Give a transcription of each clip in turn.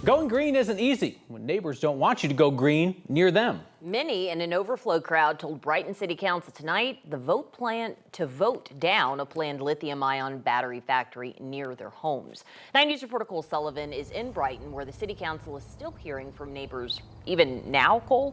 Going green isn't easy when neighbors don't want you to go green near them. Many in an overflow crowd told Brighton City Council tonight the plan to vote down a planned lithium-ion battery factory near their homes. 9 News reporter Cole Sullivan is in Brighton, where the City Council is still hearing from neighbors. Even now, Cole?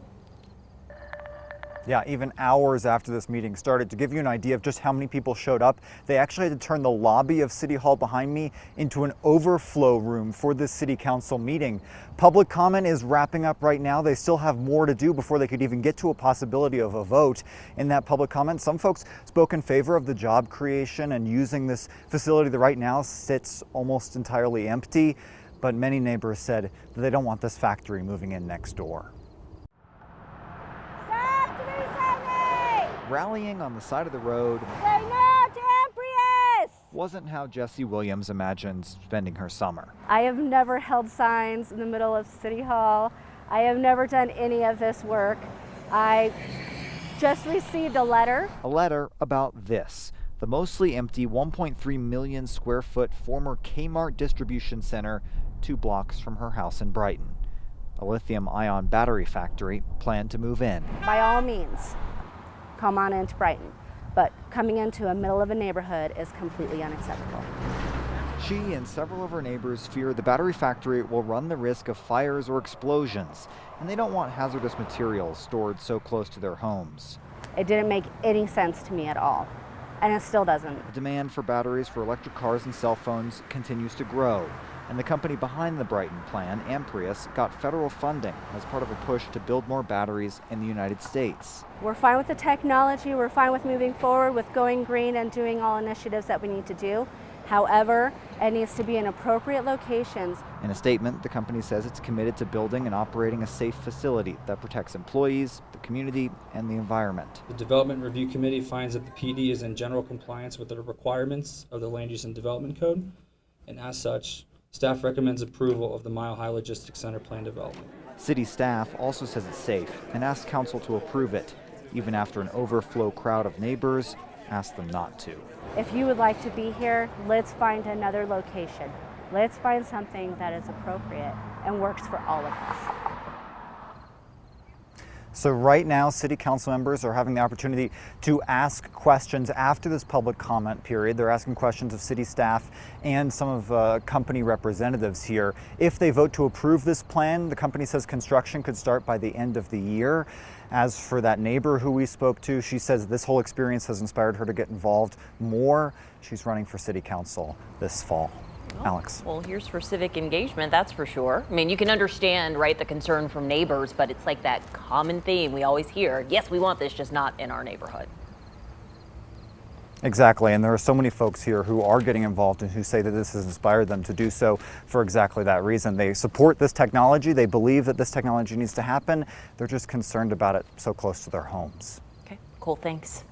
Yeah, even hours after this meeting started. To give you an idea of just how many people showed up, they actually had to turn the lobby of City Hall behind me into an overflow room for this City Council meeting. Public comment is wrapping up right now. They still have more to do before they could even get to a possibility of a vote. In that public comment, some folks spoke in favor of the job creation and using this facility that right now sits almost entirely empty. But many neighbors said that they don't want this factory moving in next door. Rallying on the side of the road Say no to Empress! Wasn't how Jessie Williams imagined spending her summer. I have never held signs in the middle of City Hall. I have never done any of this work. I just received a letter. A letter about this, the mostly empty 1.3 million square foot former Kmart distribution center 2 blocks from her house in Brighton. A lithium-ion battery factory planned to move in. By all means, come on into Brighton, but coming into the middle of a neighborhood is completely unacceptable. She and several of her neighbors fear the battery factory will run the risk of fires or explosions, and they don't want hazardous materials stored so close to their homes. It didn't make any sense to me at all, and it still doesn't. The demand for batteries for electric cars and cell phones continues to grow, and the company behind the Brighton plan, Amprius, got federal funding as part of a push to build more batteries in the United States. We're fine with the technology, we're fine with moving forward with going green and doing all initiatives that we need to do. However, it needs to be in appropriate locations. In a statement, the company says it's committed to building and operating a safe facility that protects employees, the community, and the environment. The Development Review Committee finds that the PD is in general compliance with the requirements of the Land Use and Development Code, and as such, staff recommends approval of the Mile High Logistics Center plan development. City staff also says it's safe and asked council to approve it, even after an overflow crowd of neighbors asked them not to. If you would like to be here, let's find another location. Let's find something that is appropriate and works for all of us. So right now, City Council members are having the opportunity to ask questions after this public comment period. They're asking questions of city staff and some of company representatives here. If they vote to approve this plan, the company says construction could start by the end of the year. As for that neighbor who we spoke to, she says this whole experience has inspired her to get involved more. She's running for City Council this fall. Oh, Alex. Well, here's for civic engagement, that's for sure. I mean, you can understand, right, the concern from neighbors, but it's like that common theme we always hear. Yes, we want this, just not in our neighborhood. Exactly, and there are so many folks here who are getting involved and who say that this has inspired them to do so for exactly that reason. They support this technology, they believe that this technology needs to happen, they're just concerned about it so close to their homes. Okay, cool, thanks.